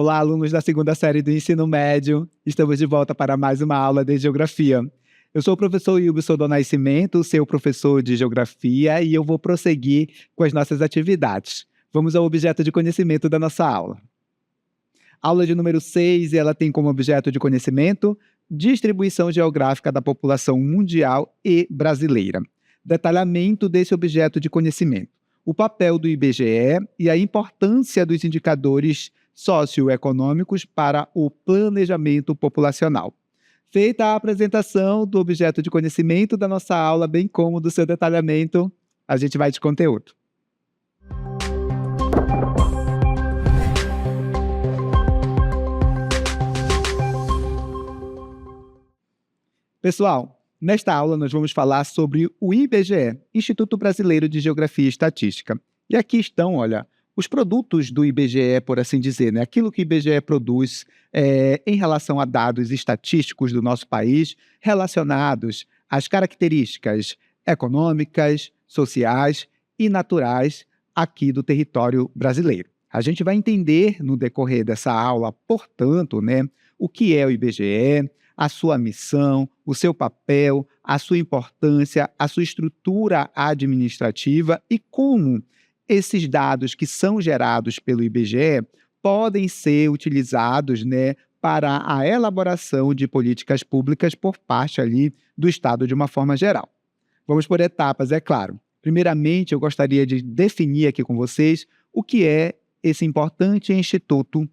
Olá, alunos da segunda série do ensino médio. Estamos de volta para mais uma aula de geografia. Eu sou o professor Ilbson do Nascimento, seu professor de geografia, e eu vou prosseguir com as nossas atividades. Vamos ao objeto de conhecimento da nossa aula. Aula de número 6, ela tem como objeto de conhecimento distribuição geográfica da população mundial e brasileira. Detalhamento desse objeto de conhecimento. O papel do IBGE e a importância dos indicadores socioeconômicos para o planejamento populacional. Feita a apresentação do objeto de conhecimento da nossa aula, bem como do seu detalhamento, a gente vai de conteúdo. Pessoal, nesta aula nós vamos falar sobre o IBGE, Instituto Brasileiro de Geografia e Estatística. E aqui estão, olha, os produtos do IBGE, por assim dizer, né? Aquilo que o IBGE produz em relação a dados estatísticos do nosso país, relacionados às características econômicas, sociais e naturais aqui do território brasileiro. A gente vai entender no decorrer dessa aula, portanto, né, o que é o IBGE, a sua missão, o seu papel, a sua importância, a sua estrutura administrativa e como esses dados que são gerados pelo IBGE podem ser utilizados, né, para a elaboração de políticas públicas por parte ali do Estado de uma forma geral. Vamos por etapas, é claro. Primeiramente, eu gostaria de definir aqui com vocês o que é esse importante Instituto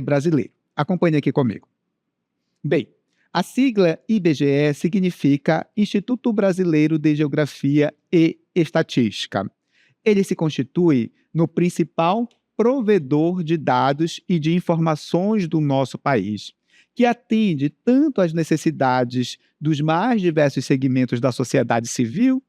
brasileiro. Acompanhe aqui comigo. Bem, a sigla IBGE significa Instituto Brasileiro de Geografia e Estatística. Ele se constitui no principal provedor de dados e de informações do nosso país, que atende tanto às necessidades dos mais diversos segmentos da sociedade civil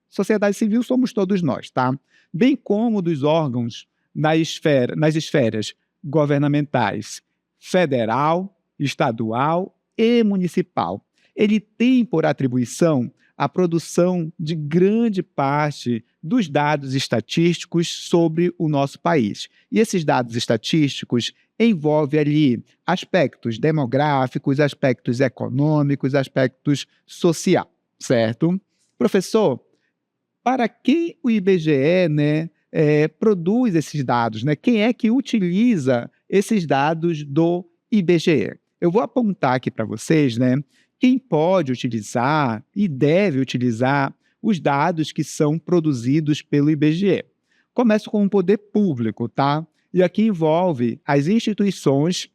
somos todos nós, tá? Bem como dos órgãos nas esferas governamentais federal, estadual e municipal. Ele tem por atribuição a produção de grande parte dos dados estatísticos sobre o nosso país. E esses dados estatísticos envolvem ali aspectos demográficos, aspectos econômicos, aspectos sociais, certo? Professor, para que o IBGE, né, produz esses dados, né? Quem é que utiliza esses dados do IBGE? Eu vou apontar aqui para vocês, né, quem pode utilizar e deve utilizar os dados que são produzidos pelo IBGE. Começo com o poder público, tá? E aqui envolve as instituições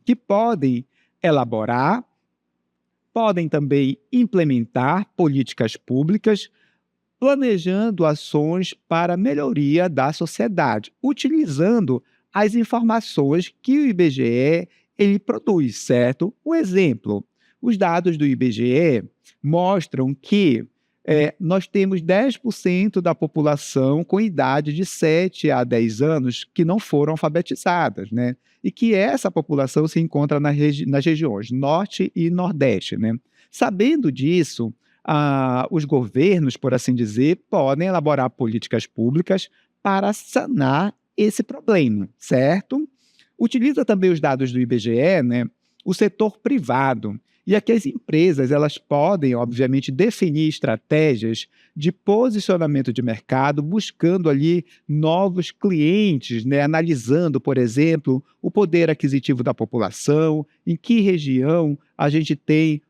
que podem elaborar, podem também implementar políticas públicas, planejando ações para a melhoria da sociedade, utilizando as informações que o IBGE ele produz, certo? Um exemplo, os dados do IBGE mostram que nós temos 10% da população com idade de 7 a 10 anos que não foram alfabetizadas, né? E que essa população se encontra nas regiões Norte e Nordeste, né? Sabendo disso, os governos, por assim dizer, podem elaborar políticas públicas para sanar esse problema, certo? Utiliza também os dados do IBGE, né, o setor privado. E aqui as empresas elas podem, obviamente, definir estratégias de posicionamento de mercado, buscando ali novos clientes, né, analisando, por exemplo, o poder aquisitivo da população, em que região a gente tem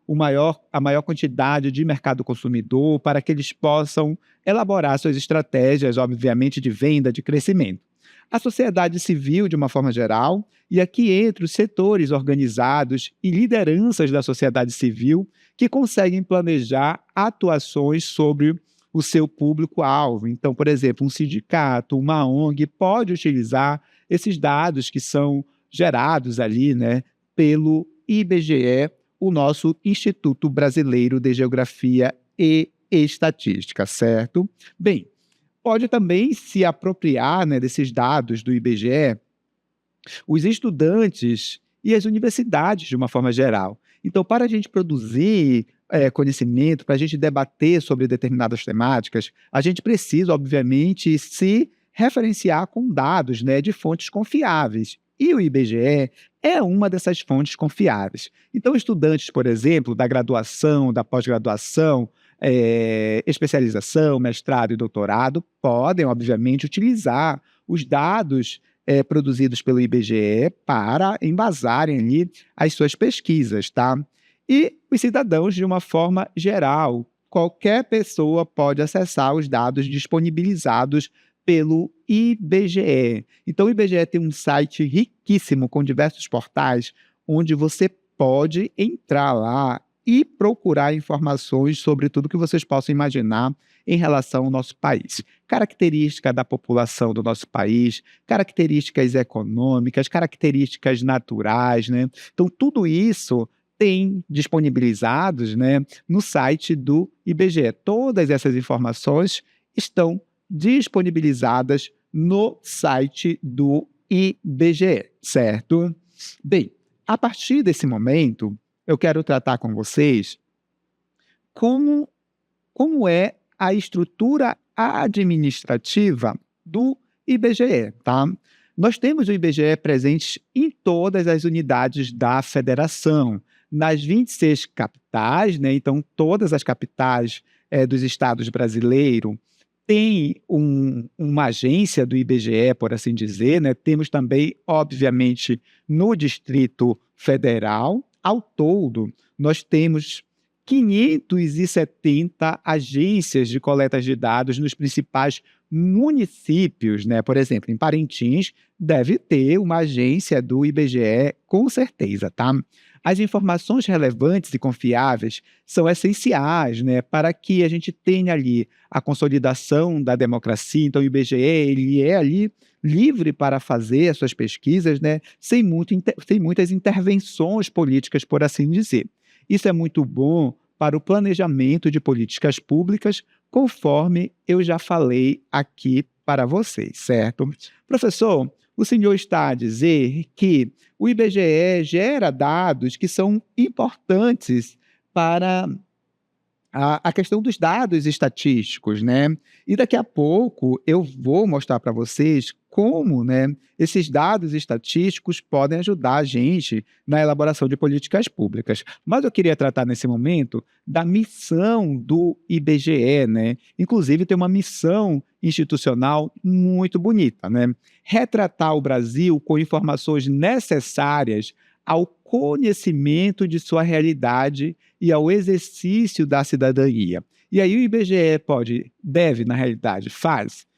a maior quantidade de mercado consumidor, para que eles possam elaborar suas estratégias, obviamente, de venda, de crescimento. A sociedade civil, de uma forma geral, e aqui entre os setores organizados e lideranças da sociedade civil que conseguem planejar atuações sobre o seu público-alvo. Então, por exemplo, um sindicato, uma ONG pode utilizar esses dados que são gerados ali, né, pelo IBGE, o nosso Instituto Brasileiro de Geografia e Estatística, certo? Bem, pode também se apropriar, né, desses dados do IBGE os estudantes e as universidades de uma forma geral. Então, para a gente produzir conhecimento, para a gente debater sobre determinadas temáticas, a gente precisa, obviamente, se referenciar com dados, né, de fontes confiáveis. E o IBGE é uma dessas fontes confiáveis. Então, estudantes, por exemplo, da graduação, da pós-graduação, especialização, mestrado e doutorado, podem, obviamente, utilizar os dados produzidos pelo IBGE para embasarem ali as suas pesquisas, tá? E os cidadãos, de uma forma geral, qualquer pessoa pode acessar os dados disponibilizados pelo IBGE. Então, o IBGE tem um site riquíssimo com diversos portais onde você pode entrar lá e procurar informações sobre tudo que vocês possam imaginar em relação ao nosso país. Característica da população do nosso país, características econômicas, características naturais, né? Então, tudo isso tem disponibilizados, né, no site do IBGE. Todas essas informações estão disponibilizadas no site do IBGE, certo? Bem, a partir desse momento, eu quero tratar com vocês como, como é a estrutura administrativa do IBGE, tá? Nós temos o IBGE presente em todas as unidades da federação, nas 26 capitais, né? Então, todas as capitais dos estados brasileiros têm uma agência do IBGE, por assim dizer, né? Temos também, obviamente, no Distrito Federal. Ao todo, nós temos 570 agências de coleta de dados nos principais municípios, né? Por exemplo, em Parintins, deve ter uma agência do IBGE, com certeza, tá? As informações relevantes e confiáveis são essenciais, né, para que a gente tenha ali a consolidação da democracia. Então, o IBGE ele é ali livre para fazer as suas pesquisas, né, sem muitas intervenções políticas, por assim dizer. Isso é muito bom para o planejamento de políticas públicas, conforme eu já falei aqui para vocês, certo? Professor, o senhor está a dizer que o IBGE gera dados que são importantes para a questão dos dados estatísticos, né? E daqui a pouco eu vou mostrar para vocês como, né, esses dados estatísticos podem ajudar a gente na elaboração de políticas públicas. Mas eu queria tratar nesse momento da missão do IBGE, né? Inclusive tem uma missão institucional muito bonita, né? Retratar o Brasil com informações necessárias ao conhecimento de sua realidade e ao exercício da cidadania. E aí o IBGE deve, na realidade, faz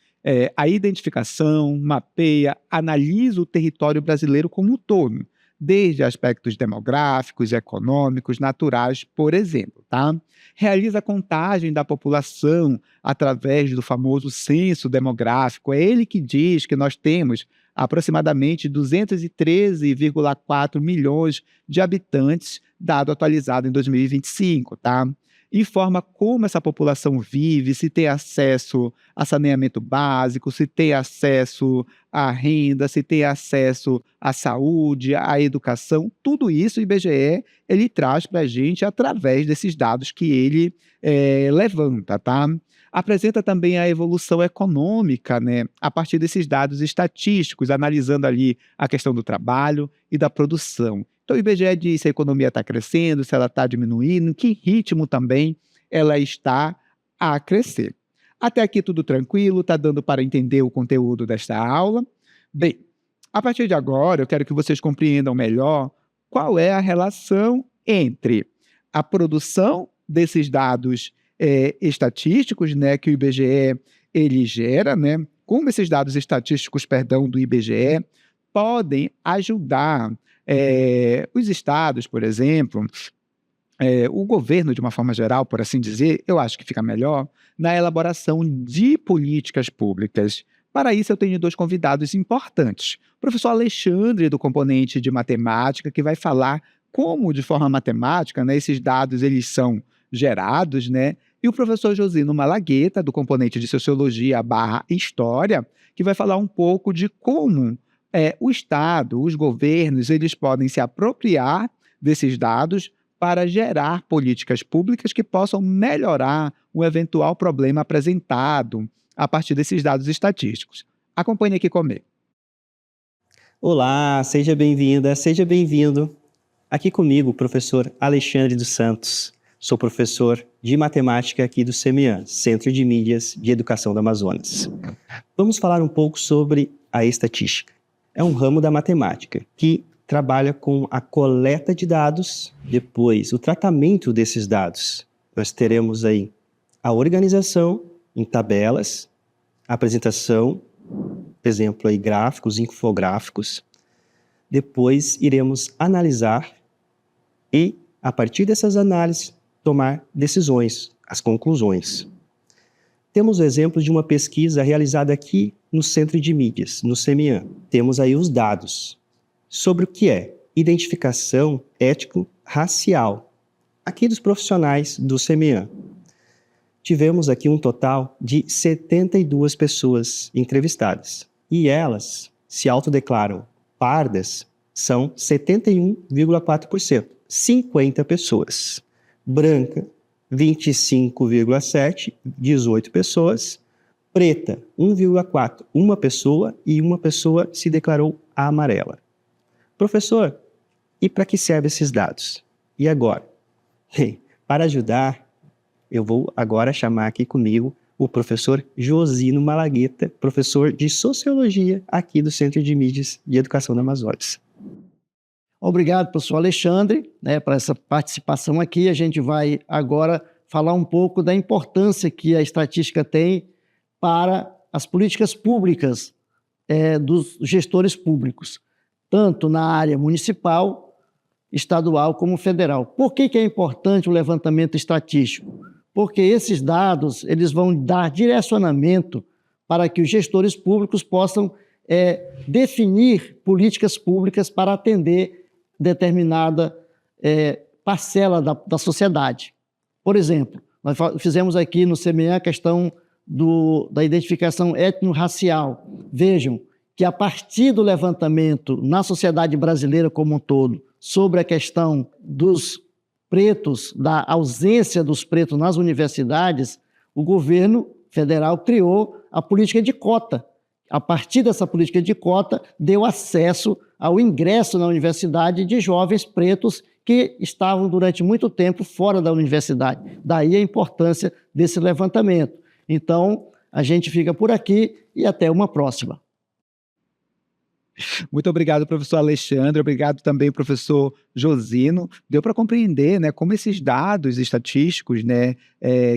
a identificação, mapeia, analisa o território brasileiro como um todo, desde aspectos demográficos, econômicos, naturais, por exemplo, tá? Realiza a contagem da população através do famoso censo demográfico. É ele que diz que nós temos aproximadamente 213,4 milhões de habitantes, dado atualizado em 2025, tá? Informa como essa população vive, se tem acesso a saneamento básico, se tem acesso à renda, se tem acesso à saúde, à educação. Tudo isso o IBGE ele traz para a gente através desses dados que ele levanta, tá? Apresenta também a evolução econômica, né, a partir desses dados estatísticos, analisando ali a questão do trabalho e da produção. Então, o IBGE diz se a economia está crescendo, se ela está diminuindo, em que ritmo também ela está a crescer. Até aqui tudo tranquilo, está dando para entender o conteúdo desta aula? Bem, a partir de agora eu quero que vocês compreendam melhor qual é a relação entre a produção desses dados estatísticos, né, que o IBGE ele gera, né, como esses dados estatísticos, perdão, do IBGE podem ajudar os estados, por exemplo, o governo, de uma forma geral, por assim dizer, eu acho que fica melhor, na elaboração de políticas públicas. Para isso, eu tenho dois convidados importantes. O professor Alexandre, do componente de matemática, que vai falar como, de forma matemática, né, esses dados eles são gerados, né? E o professor Josino Malagueta, do componente de Sociologia / História, que vai falar um pouco de como o Estado, os governos, eles podem se apropriar desses dados para gerar políticas públicas que possam melhorar um eventual problema apresentado a partir desses dados estatísticos. Acompanhe aqui comigo. Olá, seja bem-vinda, seja bem-vindo. Aqui comigo, o professor Alexandre dos Santos. Sou professor de matemática aqui do CEMIAN, Centro de Mídias de Educação do Amazonas. Vamos falar um pouco sobre a estatística. É um ramo da matemática que trabalha com a coleta de dados, depois o tratamento desses dados. Nós teremos aí a organização em tabelas, a apresentação, por exemplo, aí gráficos, infográficos. Depois iremos analisar e, a partir dessas análises, tomar decisões, as conclusões. Temos o exemplo de uma pesquisa realizada aqui no Centro de Mídias, no CEMIAN. Temos aí os dados sobre o que é identificação étnico-racial, aqui dos profissionais do CEMIAN. Tivemos aqui um total de 72 pessoas entrevistadas e elas se autodeclaram pardas, são 71,4%, 50 pessoas. Branca, 25,7%, 18 pessoas. Preta, 1,4%, uma pessoa, e uma pessoa se declarou amarela. Professor, e para que servem esses dados? E agora? Para ajudar, eu vou agora chamar aqui comigo o professor Josino Malagueta, professor de Sociologia aqui do Centro de Mídias de Educação do Amazonas. Obrigado, professor Alexandre, por essa participação aqui. A gente vai agora falar um pouco da importância que a estatística tem para as políticas públicas dos gestores públicos, tanto na área municipal, estadual como federal. Por que é importante o levantamento estatístico? Porque esses dados eles vão dar direcionamento para que os gestores públicos possam definir políticas públicas para atender determinada parcela da sociedade. Por exemplo, nós fizemos aqui no CME a questão da identificação étnico-racial. Vejam que a partir do levantamento na sociedade brasileira como um todo sobre a questão dos pretos, da ausência dos pretos nas universidades, o governo federal criou a política de cota. A partir dessa política de cota, deu acesso ao ingresso na universidade de jovens pretos que estavam durante muito tempo fora da universidade. Daí a importância desse levantamento. Então, a gente fica por aqui e até uma próxima. Muito obrigado, professor Alexandre, obrigado também, professor Josino. Deu para compreender, né, como esses dados estatísticos, né,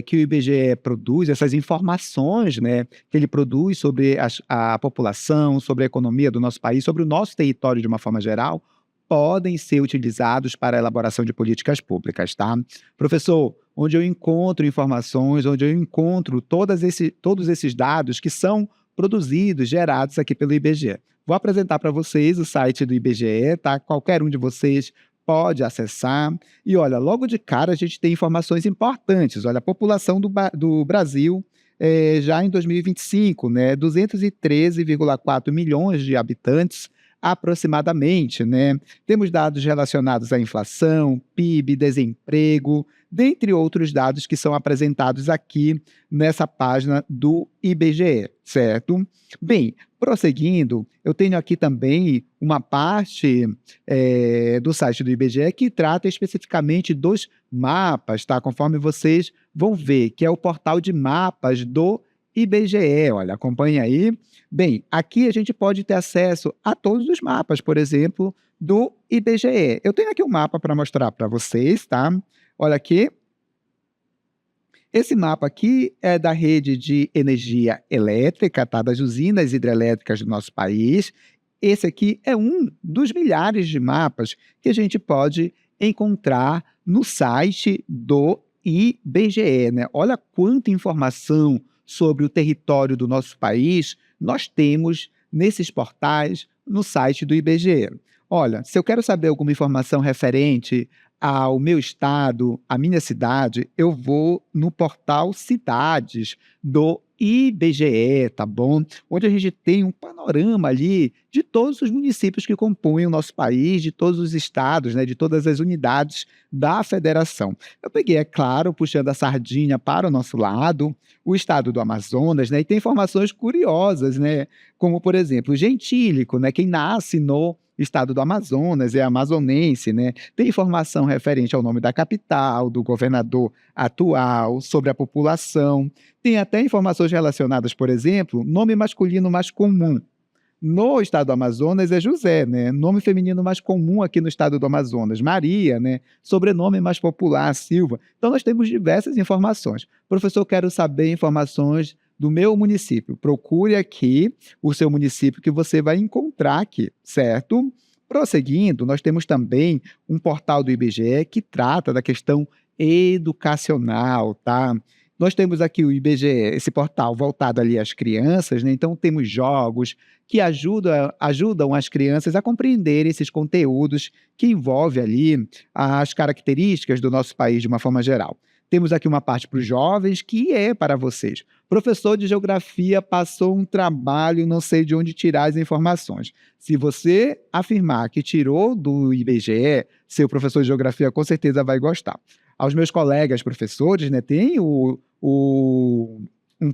que o IBGE produz, essas informações, né, que ele produz sobre a população, sobre a economia do nosso país, sobre o nosso território de uma forma geral, podem ser utilizados para a elaboração de políticas públicas, tá? Professor, onde eu encontro informações, onde eu encontro todos esses dados que são produzidos, gerados aqui pelo IBGE. Vou apresentar para vocês o site do IBGE, tá? Qualquer um de vocês pode acessar. E olha, logo de cara a gente tem informações importantes. Olha, a população do Brasil já em 2025, né? 213,4 milhões de habitantes aproximadamente, né? Temos dados relacionados à inflação, PIB, desemprego, dentre outros dados que são apresentados aqui nessa página do IBGE, certo? Bem, prosseguindo, eu tenho aqui também uma parte do site do IBGE que trata especificamente dos mapas, tá? Conforme vocês vão ver, que é o portal de mapas do IBGE, olha, acompanha aí. Bem, aqui a gente pode ter acesso a todos os mapas, por exemplo, do IBGE. Eu tenho aqui um mapa para mostrar para vocês, tá? Olha aqui. Esse mapa aqui é da rede de energia elétrica, tá? Das usinas hidrelétricas do nosso país. Esse aqui é um dos milhares de mapas que a gente pode encontrar no site do IBGE, né? Olha quanta informação sobre o território do nosso país nós temos nesses portais no site do IBGE. Olha, se eu quero saber alguma informação referente ao meu estado, à minha cidade, eu vou no portal Cidades do IBGE, tá bom? Onde a gente tem um panorama ali de todos os municípios que compõem o nosso país, de todos os estados, né, de todas as unidades da federação. Eu peguei, é claro, puxando a sardinha para o nosso lado, o estado do Amazonas, né, e tem informações curiosas, né, como, por exemplo, o gentílico, né, quem nasce no estado do Amazonas é amazonense, né, tem informação referente ao nome da capital, do governador atual, sobre a população, tem até informações relacionadas, por exemplo, nome masculino mais comum. No estado do Amazonas é José, né? Nome feminino mais comum aqui no estado do Amazonas, Maria, né? Sobrenome mais popular, Silva. Então nós temos diversas informações. Professor, quero saber informações do meu município. Procure aqui o seu município que você vai encontrar aqui, certo? Prosseguindo, nós temos também um portal do IBGE que trata da questão educacional, tá? Nós temos aqui o IBGE, esse portal voltado ali às crianças, né? Então temos jogos que ajudam as crianças a compreenderem esses conteúdos que envolvem ali as características do nosso país de uma forma geral. Temos aqui uma parte para os jovens que é para vocês. Professor de geografia passou um trabalho, não sei de onde tirar as informações. Se você afirmar que tirou do IBGE, seu professor de geografia com certeza vai gostar. Aos meus colegas professores, né, tem um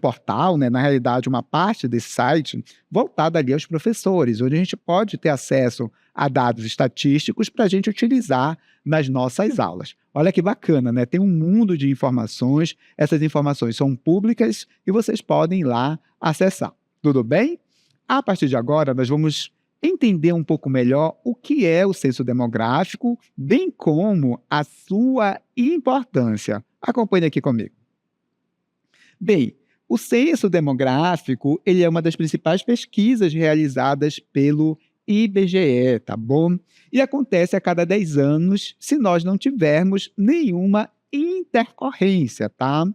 portal, né, na realidade uma parte desse site voltada ali aos professores, onde a gente pode ter acesso a dados estatísticos para a gente utilizar nas nossas aulas. Olha que bacana, né? Tem um mundo de informações, essas informações são públicas e vocês podem ir lá acessar. Tudo bem? A partir de agora, nós vamos entender um pouco melhor o que é o censo demográfico, bem como a sua importância. Acompanhe aqui comigo. Bem, o censo demográfico, ele é uma das principais pesquisas realizadas pelo IBGE, tá bom? E acontece a cada 10 anos se nós não tivermos nenhuma intercorrência, tá?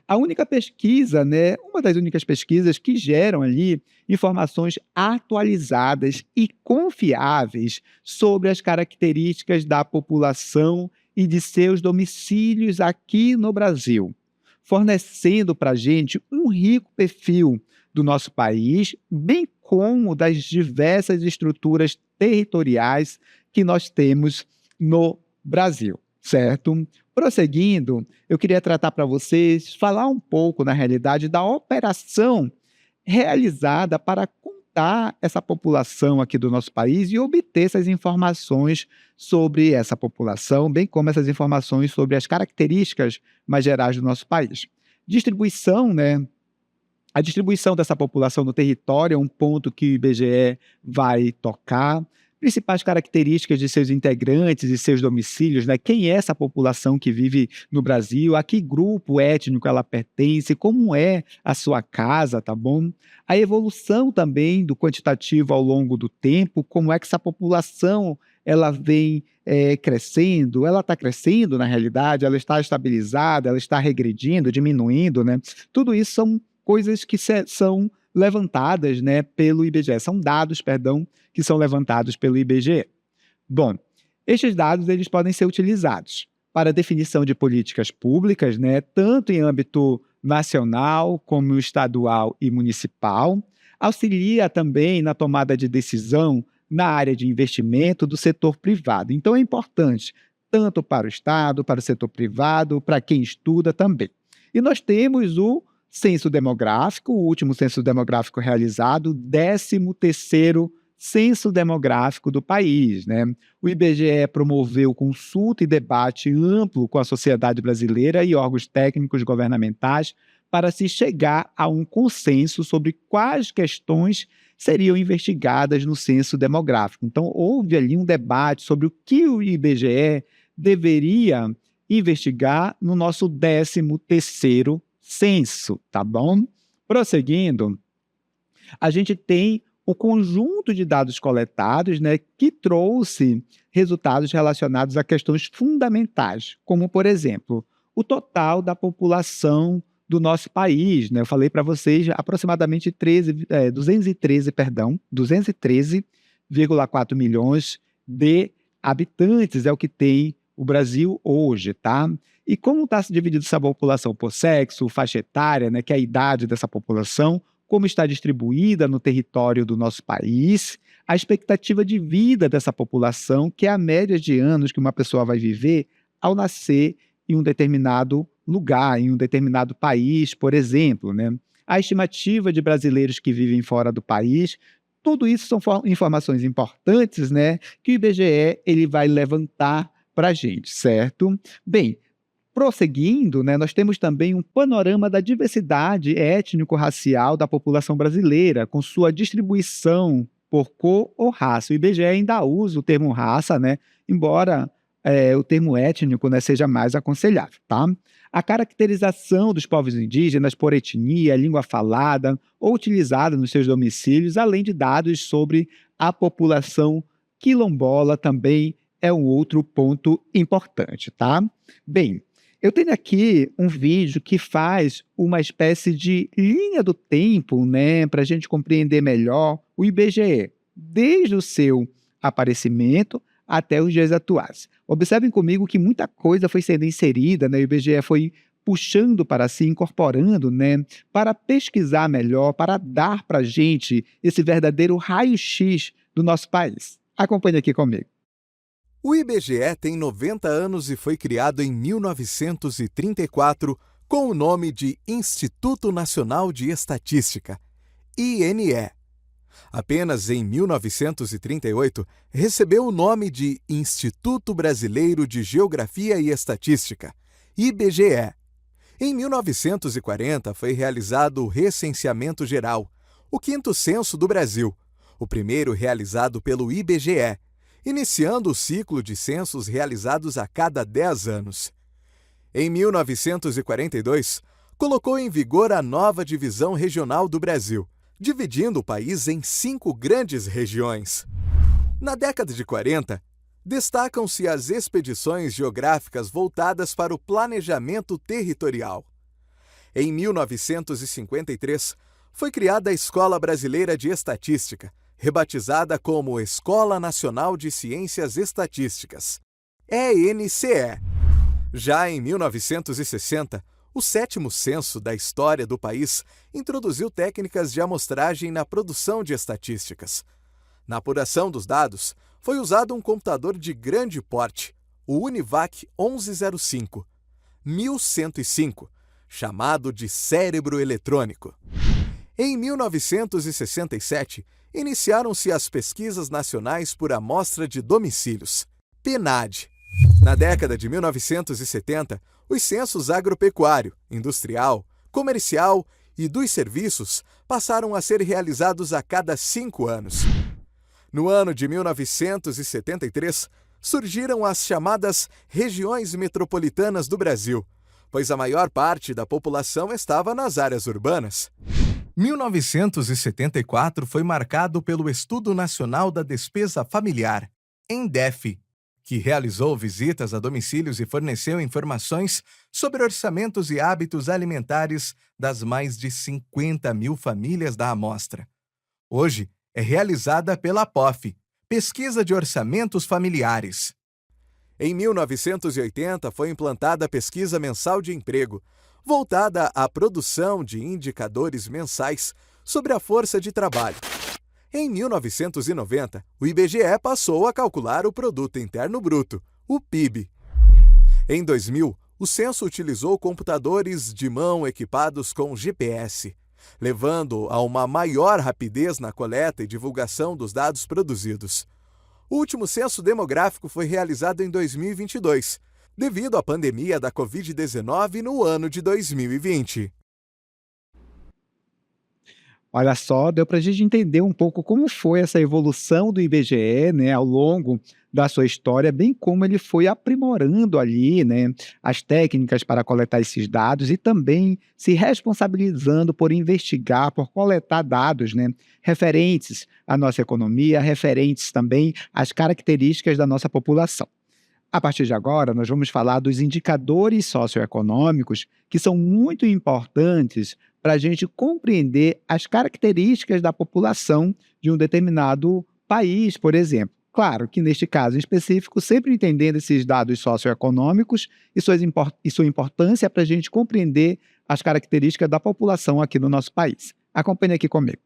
A única pesquisa, né, uma das únicas pesquisas que geram ali informações atualizadas e confiáveis sobre as características da população e de seus domicílios aqui no Brasil, fornecendo para a gente um rico perfil do nosso país, bem como das diversas estruturas territoriais que nós temos no Brasil, certo? Prosseguindo, eu queria tratar para vocês, falar um pouco, na realidade, da operação realizada para contar essa população aqui do nosso país e obter essas informações sobre essa população, bem como essas informações sobre as características mais gerais do nosso país. Distribuição, né? A distribuição dessa população no território é um ponto que o IBGE vai tocar. Principais características de seus integrantes e seus domicílios, né? Quem é essa população que vive no Brasil, a que grupo étnico ela pertence, como é a sua casa, tá bom? A evolução também do quantitativo ao longo do tempo, como é que essa população ela vem crescendo, ela está crescendo na realidade, ela está estabilizada, ela está regredindo, diminuindo, né? Tudo isso são coisas que são levantadas, né, pelo IBGE, são dados, perdão, que são levantados pelo IBGE. Bom, estes dados eles podem ser utilizados para definição de políticas públicas, né, tanto em âmbito nacional como estadual e municipal, auxilia também na tomada de decisão na área de investimento do setor privado. Então é importante tanto para o Estado, para o setor privado, para quem estuda também. E nós temos o censo demográfico, o último censo demográfico realizado, 13º censo demográfico do país, né? O IBGE promoveu consulta e debate amplo com a sociedade brasileira e órgãos técnicos governamentais para se chegar a um consenso sobre quais questões seriam investigadas no censo demográfico. Então, houve ali um debate sobre o que o IBGE deveria investigar no nosso 13º censo, tá bom? Prosseguindo, a gente tem o conjunto de dados coletados, né, que trouxe resultados relacionados a questões fundamentais, como, por exemplo, o total da população do nosso país, né? Eu falei para vocês aproximadamente 213,4 milhões de habitantes é o que tem o Brasil hoje, tá? E como está dividida essa população por sexo, faixa etária, né, que é a idade dessa população, como está distribuída no território do nosso país, a expectativa de vida dessa população, que é a média de anos que uma pessoa vai viver ao nascer em um determinado lugar, em um determinado país, por exemplo, né? A estimativa de brasileiros que vivem fora do país, tudo isso são informações importantes, né, que o IBGE ele vai levantar para a gente, certo? Bem, prosseguindo, né, nós temos também um panorama da diversidade étnico-racial da população brasileira, com sua distribuição por cor ou raça. O IBGE ainda usa o termo raça, né, embora o termo étnico, né, seja mais aconselhável. Tá? A caracterização dos povos indígenas por etnia, língua falada ou utilizada nos seus domicílios, além de dados sobre a população quilombola, também é um outro ponto importante. Tá? Bem, eu tenho aqui um vídeo que faz uma espécie de linha do tempo, né, para a gente compreender melhor o IBGE, desde o seu aparecimento até os dias atuais. Observem comigo que muita coisa foi sendo inserida, né, o IBGE foi puxando para si, incorporando, né, para pesquisar melhor, para dar para a gente esse verdadeiro raio-x do nosso país. Acompanhe aqui comigo. O IBGE tem 90 anos e foi criado em 1934 com o nome de Instituto Nacional de Estatística, INE. Apenas em 1938 recebeu o nome de Instituto Brasileiro de Geografia e Estatística, IBGE. Em 1940 foi realizado o Recenseamento Geral, o quinto censo do Brasil, o primeiro realizado pelo IBGE, iniciando o ciclo de censos realizados a cada 10 anos. Em 1942, colocou em vigor a nova divisão regional do Brasil, dividindo o país em 5 grandes regiões. Na década de 40, destacam-se as expedições geográficas voltadas para o planejamento territorial. Em 1953, foi criada a Escola Brasileira de Estatística, rebatizada como Escola Nacional de Ciências Estatísticas, ENCE. Já em 1960, o 7º censo da história do país introduziu técnicas de amostragem na produção de estatísticas. Na apuração dos dados, foi usado um computador de grande porte, o Univac 1105, 1105, chamado de cérebro eletrônico. Em 1967, iniciaram-se as Pesquisas Nacionais por Amostra de Domicílios, PNAD. Na década de 1970, os censos agropecuário, industrial, comercial e dos serviços passaram a ser realizados a cada 5 anos. No ano de 1973, surgiram as chamadas regiões metropolitanas do Brasil, pois a maior parte da população estava nas áreas urbanas. 1974 foi marcado pelo Estudo Nacional da Despesa Familiar, ENDEF, que realizou visitas a domicílios e forneceu informações sobre orçamentos e hábitos alimentares das mais de 50 mil famílias da amostra. Hoje, é realizada pela APOF, Pesquisa de Orçamentos Familiares. Em 1980, foi implantada a Pesquisa Mensal de Emprego, voltada à produção de indicadores mensais sobre a força de trabalho. Em 1990, o IBGE passou a calcular o Produto Interno Bruto, o PIB. Em 2000, o censo utilizou computadores de mão equipados com GPS, levando a uma maior rapidez na coleta e divulgação dos dados produzidos. O último censo demográfico foi realizado em 2022, devido à pandemia da Covid-19 no ano de 2020. Olha só, deu para a gente entender um pouco como foi essa evolução do IBGE, né, ao longo da sua história, bem como ele foi aprimorando ali, né, as técnicas para coletar esses dados e também se responsabilizando por investigar, por coletar dados, né, referentes à nossa economia, referentes também às características da nossa população. A partir de agora, nós vamos falar dos indicadores socioeconômicos que são muito importantes para a gente compreender as características da população de um determinado país, por exemplo. Claro que neste caso em específico, sempre entendendo esses dados socioeconômicos e sua importância para a gente compreender as características da população aqui no nosso país. Acompanhe aqui comigo.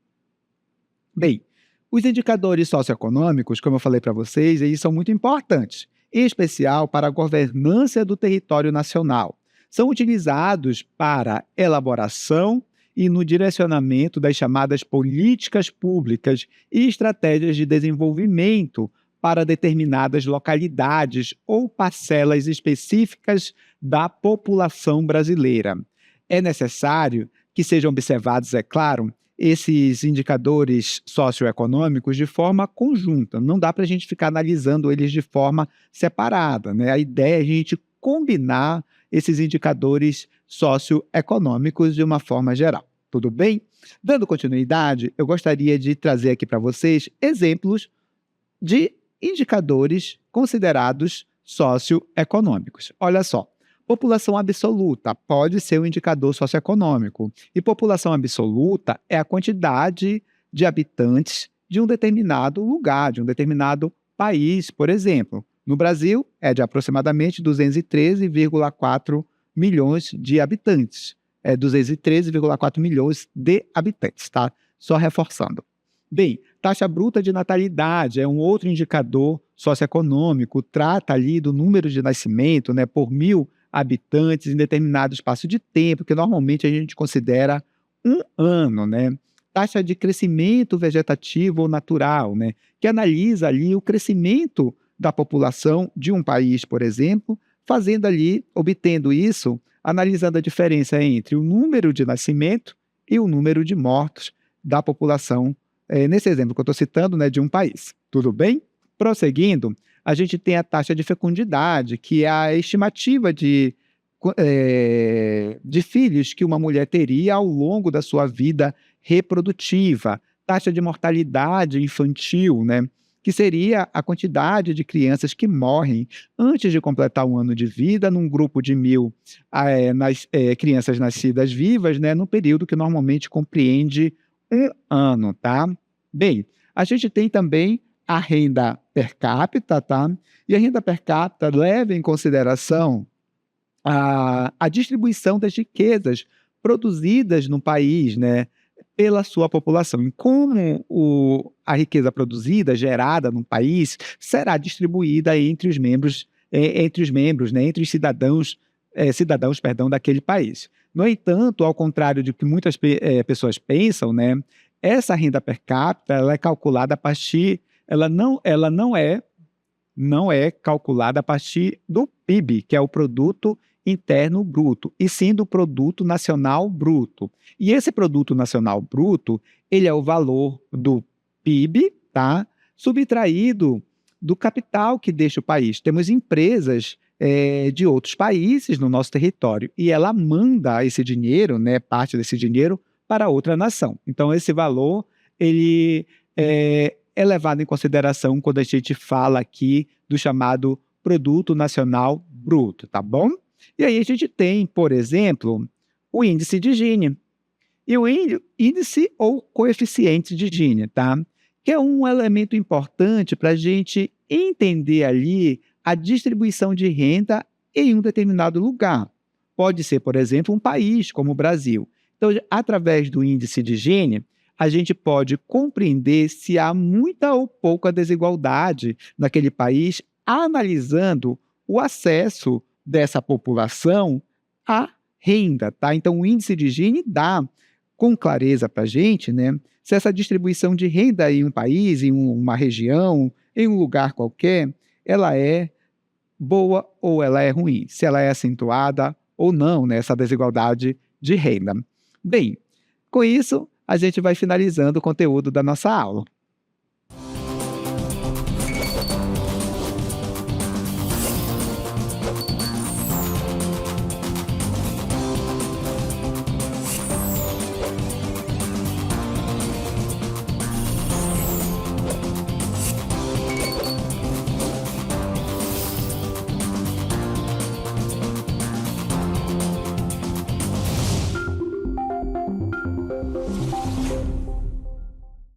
Bem, os indicadores socioeconômicos, como eu falei para vocês, eles são muito importantes, em especial para a governança do território nacional. São utilizados para elaboração e no direcionamento das chamadas políticas públicas e estratégias de desenvolvimento para determinadas localidades ou parcelas específicas da população brasileira. É necessário que sejam observados, é claro, esses indicadores socioeconômicos de forma conjunta. Não dá para a gente ficar analisando eles de forma separada, né? A ideia é a gente combinar esses indicadores socioeconômicos de uma forma geral. Tudo bem? Dando continuidade, eu gostaria de trazer aqui para vocês exemplos de indicadores considerados socioeconômicos. Olha só. População absoluta pode ser um indicador socioeconômico. E população absoluta é a quantidade de habitantes de um determinado lugar, de um determinado país, por exemplo. No Brasil, é de aproximadamente 213,4 milhões de habitantes. 213,4 milhões de habitantes, tá? Só reforçando. Bem, taxa bruta de natalidade é um outro indicador socioeconômico, trata ali do número de nascimento, né, por 1.000 habitantes em determinado espaço de tempo, que normalmente a gente considera um ano, né? Taxa de crescimento vegetativo ou natural, né? Que analisa ali o crescimento da população de um país, por exemplo, fazendo ali, obtendo isso, analisando a diferença entre o número de nascimento e o número de mortos da população, nesse exemplo que eu estou citando, né, de um país. Tudo bem? Prosseguindo, a gente tem a taxa de fecundidade, que é a estimativa de filhos que uma mulher teria ao longo da sua vida reprodutiva. Taxa de mortalidade infantil, né? Que seria a quantidade de crianças que morrem antes de completar um ano de vida, num grupo de 1.000 crianças nascidas vivas, né? No período que normalmente compreende um ano, tá? Bem, a gente tem também a renda per capita, tá? E a renda per capita leva em consideração a distribuição das riquezas produzidas no país, né, pela sua população. E como a riqueza produzida, gerada no país, será distribuída entre os membros, né, entre os cidadãos daquele país. No entanto, ao contrário de que muitas pessoas pensam, né, essa renda per capita ela é calculada a partir ela não é calculada a partir do PIB, que é o Produto Interno Bruto, e sim do Produto Nacional Bruto. E esse Produto Nacional Bruto, ele é o valor do PIB, tá? Subtraído do capital que deixa o país. Temos empresas de outros países no nosso território, e ela manda esse dinheiro, né, parte desse dinheiro, para outra nação. Então, esse valor, ele é levado em consideração quando a gente fala aqui do chamado Produto Nacional Bruto, tá bom? E aí a gente tem, por exemplo, o índice de Gini. E o índice ou coeficiente de Gini, tá? Que é um elemento importante para a gente entender ali a distribuição de renda em um determinado lugar. Pode ser, por exemplo, um país como o Brasil. Então, através do índice de Gini, a gente pode compreender se há muita ou pouca desigualdade naquele país, analisando o acesso dessa população à renda, tá? Então, o índice de Gini dá com clareza para a gente, né, se essa distribuição de renda em um país, em uma região, em um lugar qualquer, ela é boa ou ela é ruim, se ela é acentuada ou não, né, essa desigualdade de renda. Bem, com isso, a gente vai finalizando o conteúdo da nossa aula.